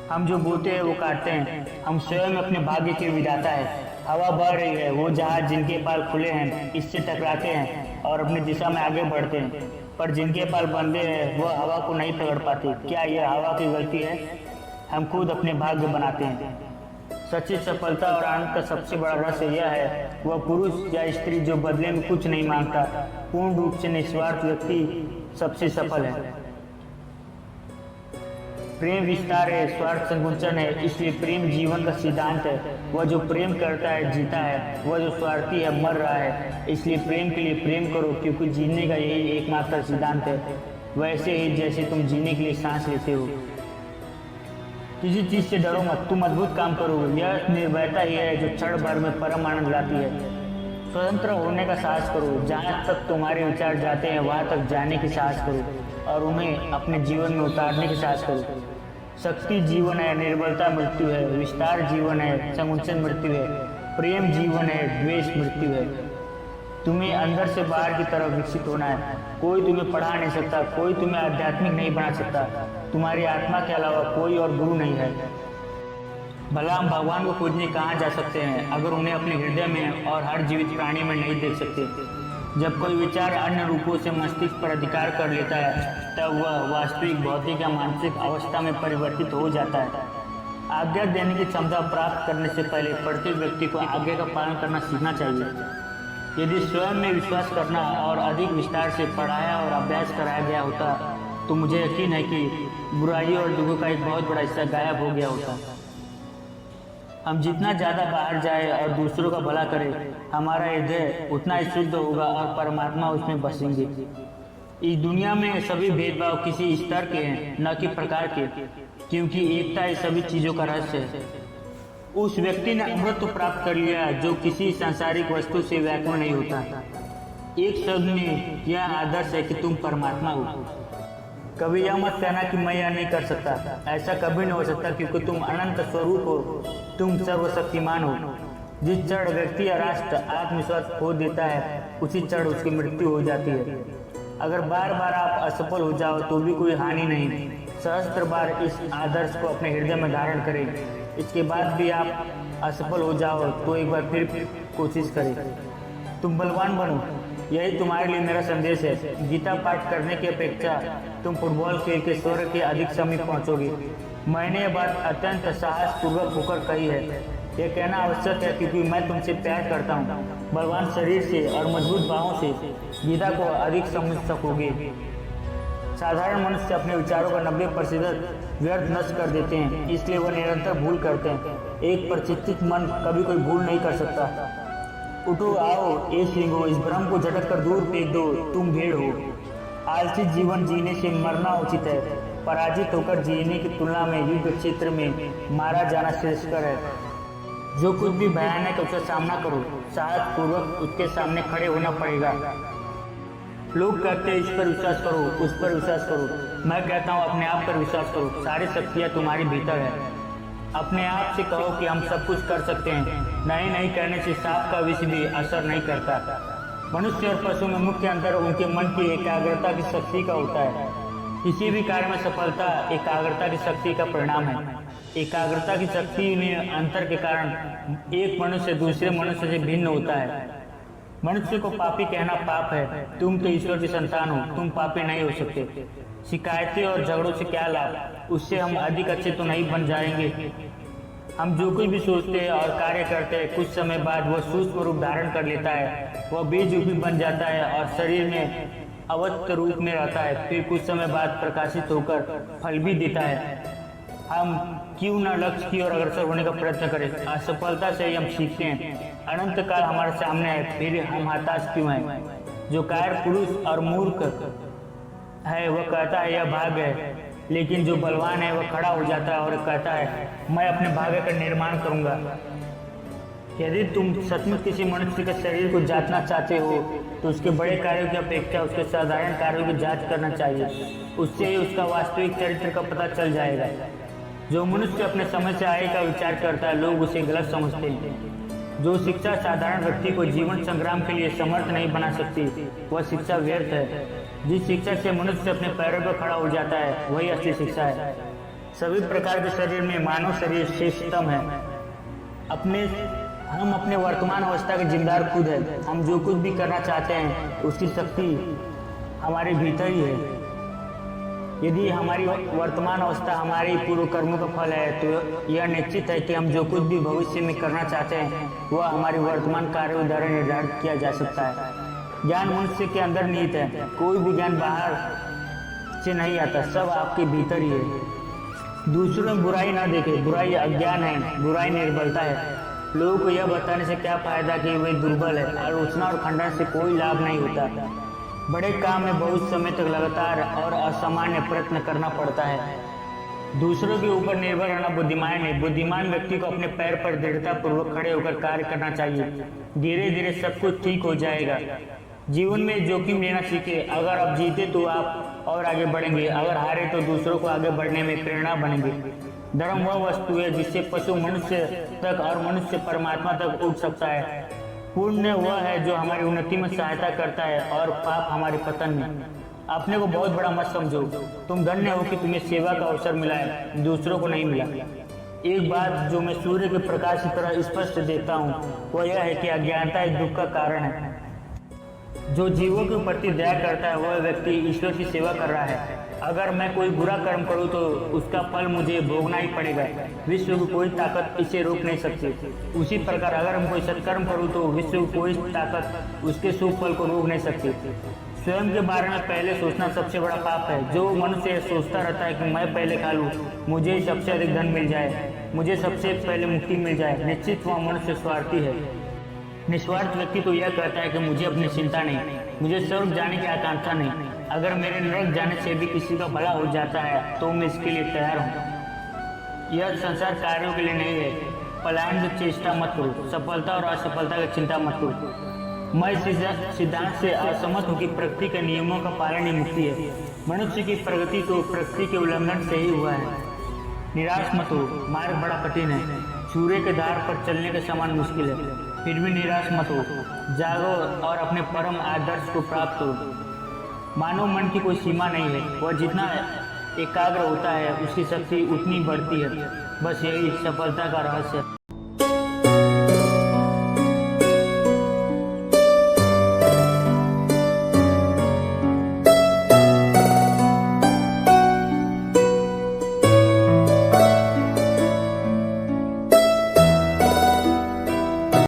हम जो बोते हैं वो काटते हैं। हम स्वयं अपने भाग्य के विधाता है। हवा बह रही है, वो जहाज जिनके पाल खुले हैं इससे टकराते हैं और अपनी दिशा में आगे बढ़ते हैं, पर जिनके पाल बंधे हैं वह हवा को नहीं पकड़ पाते। क्या यह हवा की गलती है? हम खुद अपने भाग्य बनाते हैं। सच्ची सफलता और आनंद का सबसे बड़ा रहस्य यह है, वह पुरुष या स्त्री जो बदले में कुछ नहीं मांगता, पूर्ण रूप से निस्वार्थ व्यक्ति सबसे सफल है। प्रेम विस्तार है, स्वार्थ संकुचन है, इसलिए प्रेम जीवन का सिद्धांत है। वह जो प्रेम करता है जीता है, वह जो स्वार्थी है मर रहा है। इसलिए प्रेम के लिए प्रेम करो, क्योंकि जीने का यही एकमात्र सिद्धांत है, वैसे ही जैसे तुम जीने के लिए सांस लेते हो। किसी चीज से डरो मत, तुम अद्भुत काम करो। यह निर्भयता ही है जो क्षण भर में परम आनंद लाती है। स्वतंत्र होने का साहस करो, जहाँ तक तुम्हारे विचार जाते हैं वहाँ तक जाने की साहस करो और उन्हें अपने जीवन में उतारने की साहस करो। शक्ति जीवन है, निर्बलता मृत्यु है, विस्तार जीवन है, संकुचन मृत्यु है, प्रेम जीवन है, द्वेष मृत्यु है। तुम्हें अंदर से बाहर की तरफ विकसित होना है। कोई तुम्हें पढ़ा नहीं सकता, कोई तुम्हें आध्यात्मिक नहीं बना सकता। तुम्हारी आत्मा के अलावा कोई और गुरु नहीं है। भला हम भगवान को खोजने कहाँ जा सकते हैं अगर उन्हें अपने हृदय में और हर जीवित प्राणी में नहीं देख सकते। जब कोई विचार अन्य रूपों से मस्तिष्क पर अधिकार कर लेता है तब वह वास्तविक भौतिक या मानसिक अवस्था में परिवर्तित हो जाता है। आज्ञा देने की क्षमता प्राप्त करने से पहले प्रत्येक व्यक्ति को आज्ञा का पालन करना सीखना चाहिए। यदि स्वयं में विश्वास करना और अधिक विस्तार से पढ़ाया और अभ्यास कराया गया होता तो मुझे यकीन है कि बुराइयों और दुखों का एक बहुत बड़ा हिस्सा गायब हो गया होता। हम जितना ज़्यादा बाहर जाए और दूसरों का भला करें, हमारा हृदय उतना ही शुद्ध होगा और परमात्मा उसमें बसेंगे। इस दुनिया में सभी भेदभाव किसी स्तर के हैं, न कि प्रकार के, क्योंकि एकता ही सभी चीज़ों का रहस्य है। उस व्यक्ति ने अमृत प्राप्त कर लिया जो किसी सांसारिक वस्तु से व्याकुल नहीं होता। एक शब्द में यह आदर्श है कि तुम परमात्मा हो। कभी यह मत कहना कि मैं यह नहीं कर सकता, ऐसा कभी नहीं हो सकता, क्योंकि तुम अनंत स्वरूप हो, तुम सर्वशक्तिमान हो। जिस क्षण व्यक्ति या राष्ट्र आत्मविश्वास खो देता है उसी क्षण उसकी मृत्यु हो जाती है। अगर बार बार आप असफल हो जाओ तो भी कोई हानि नहीं। सहस्त्र बार इस आदर्श को अपने हृदय में धारण करें। इसके बाद भी आप असफल हो जाओ तो एक बार फिर कोशिश करें। तुम बलवान बनो, यही तुम्हारे लिए मेरा संदेश है। गीता पाठ करने की अपेक्षा तुम फुटबॉल खेल के स्वर्ग के अधिक समीप पहुंचोगे। मैंने यह बात अत्यंत साहसपूर्वक होकर कही है। यह कहना आवश्यक है क्योंकि मैं तुमसे प्यार करता हूँ। बलवान शरीर से और मजबूत बाहों से गीता को अधिक समझ सकोगे। साधारण मनुष्य अपने विचारों का 90% व्यर्थ नष्ट कर देते हैं, इसलिए वह निरंतर भूल करते हैं। एक प्रचित्तित मन कभी कोई भूल नहीं कर सकता। उठो, आओ, ये सिंहो, इस भ्रम को झटक कर दूर फेंक दो, तुम भीड़ हो। आलसी जीवन जीने से मरना उचित है। पराजित होकर जीने की तुलना में युद्ध क्षेत्र में मारा जाना श्रेष्ठकर है। जो कुछ भी भयानक है उसका सामना करो, साहस पूर्वक उसके सामने खड़े होना पड़ेगा। लोग कहते हैं इस पर विश्वास करो, उस पर विश्वास करो। मैं कहता हूँ अपने आप पर विश्वास करो। सारी शक्तियाँ तुम्हारे भीतर है। अपने आप से कहो कि हम सब कुछ कर सकते हैं। नहीं नहीं कहने से सांप का विष भी असर नहीं करता। मनुष्य और पशु में मुख्य अंतर उनके मन की एकाग्रता की शक्ति का होता है। किसी भी कार्य में सफलता एकाग्रता की शक्ति का परिणाम है। एकाग्रता की शक्ति में अंतर के कारण एक मनुष्य दूसरे मनुष्य से भिन्न होता है। मनुष्य को पापी कहना पाप है। तुम तो ईश्वर की संतान हो, तुम पापी नहीं हो सकते। शिकायतें और झगड़ों से क्या लाभ? उससे हम अधिक अच्छे तो नहीं बन जाएंगे। हम जो कुछ भी सोचते हैं और कार्य करते हैं कुछ समय बाद वह सूक्ष्म रूप धारण कर लेता है। वह बीज भी बन जाता है और शरीर में अवस्थ रूप में रहता है। फिर कुछ समय बाद प्रकाशित होकर फल भी देता है। हम क्यों न लक्ष्य की ओर अग्रसर होने का प्रयत्न करें? असफलता से ही हम सीखते हैं। अनंत काल हमारे सामने है, फिर हम हताश क्यों हैं? जो कायर पुरुष और मूर्ख है वह कहता है यह भाग्य है, लेकिन जो बलवान है वह खड़ा हो जाता है और कहता है मैं अपने भाग्य का निर्माण करूंगा। यदि तुम सचमुच किसी मनुष्य के शरीर को जांचना चाहते हो तो उसके बड़े कार्यों की अपेक्षा उसके साधारण कार्यों की जांच करना चाहिए। उससे ही उसका वास्तविक चरित्र का पता चल जाएगा। जो मनुष्य अपने समय से आगे का विचार करता है लोग उसे गलत समझते हैं। जो शिक्षा साधारण व्यक्ति को जीवन संग्राम के लिए समर्थ नहीं बना सकती वह शिक्षा व्यर्थ है। जिस शिक्षा से मनुष्य अपने पैरों पर खड़ा हो जाता है वही असली शिक्षा है। सभी प्रकार के शरीर में मानव शरीर श्रेष्ठतम है। हम अपने वर्तमान अवस्था के जिम्मेदार खुद है। हम जो कुछ भी करना चाहते हैं उसकी शक्ति हमारे भीतर ही है। यदि हमारी वर्तमान अवस्था हमारी पूर्व कर्मों का फल है तो यह निश्चित है कि हम जो कुछ भी भविष्य में करना चाहते हैं वह हमारी वर्तमान कार्यों द्वारा निर्धारित किया जा सकता है। ज्ञान मनुष्य के अंदर निहित है। कोई भी ज्ञान बाहर से नहीं आता, सब आपके भीतर ही है। दूसरों में बुराई ना देखें। बुराई अज्ञान है, बुराई निर्बलता है। लोगों को यह बताने से क्या फायदा कि वे दुर्बल है। आलोचना और खंडन से कोई लाभ नहीं होता। बड़े काम में बहुत समय तक लगातार और असामान्य प्रयत्न करना पड़ता है। दूसरों के ऊपर निर्भर रहना बुद्धिमान है। बुद्धिमान व्यक्ति को अपने पैर पर दृढ़ता पूर्वक खड़े होकर कार्य करना चाहिए। धीरे धीरे सब कुछ ठीक हो जाएगा। जीवन में जोखिम लेना सीखे। अगर आप जीते तो आप और आगे बढ़ेंगे, अगर हारे तो दूसरों को आगे बढ़ने में प्रेरणा बनेंगे। धर्म वह वस्तु है जिससे पशु मनुष्य तक और मनुष्य परमात्मा तक उठ सकता है। पुण्य वह है जो हमारी उन्नति में सहायता करता है और पाप हमारे पतन में। अपने को बहुत बड़ा मत समझो। तुम धन्य हो कि तुम्हें सेवा का अवसर मिला है, दूसरों को नहीं मिला। एक बात जो मैं सूर्य के प्रकाश की तरह स्पष्ट देखता हूँ वह यह है कि अज्ञानता इस दुख का कारण है। जो जीवों के प्रति दया करता है वह व्यक्ति ईश्वर की सेवा कर रहा है। अगर मैं कोई बुरा कर्म करूं तो उसका फल मुझे भोगना ही पड़ेगा। विश्व की कोई ताकत इसे रोक नहीं सकती। उसी प्रकार अगर हम कोई सत्कर्म करूं तो विश्व की कोई ताकत उसके शुभ फल को रोक नहीं सकती। स्वयं के बारे में पहले सोचना सबसे बड़ा पाप है। जो मनुष्य सोचता रहता है कि मैं पहले खा लूँ, मुझे सबसे अधिक धन मिल जाए, मुझे सबसे पहले मुक्ति मिल जाए, निश्चित वह मनुष्य स्वार्थी है। निस्वार्थ व्यक्ति तो यह कहता है कि मुझे अपनी चिंता नहीं, मुझे स्वर्ग जाने की आकांक्षा नहीं। अगर मेरे नरक जाने से भी किसी का भला हो जाता है तो मैं इसके लिए तैयार हूँ। यह संसार कार्यों के लिए नहीं है। पलायन की चेष्टा मत करो, सफलता और असफलता की चिंता मत करो। मैं इस सिद्धांत से असहमत हूँ कि प्रकृति के नियमों का पालन ही मुक्ति है। मनुष्य की प्रगति तो प्रकृति के उल्लंघन से ही हुआ है। निराश मत हो, मार्ग बड़ा कठिन है। सूर्य के धार पर चलने के समान मुश्किल है, फिर भी निराश मत हो। जागो और अपने परम आदर्श को प्राप्त करो। मानव मन की कोई सीमा नहीं है। वह जितना एकाग्र होता है उसकी शक्ति उतनी बढ़ती है। बस यही सफलता का रहस्य है।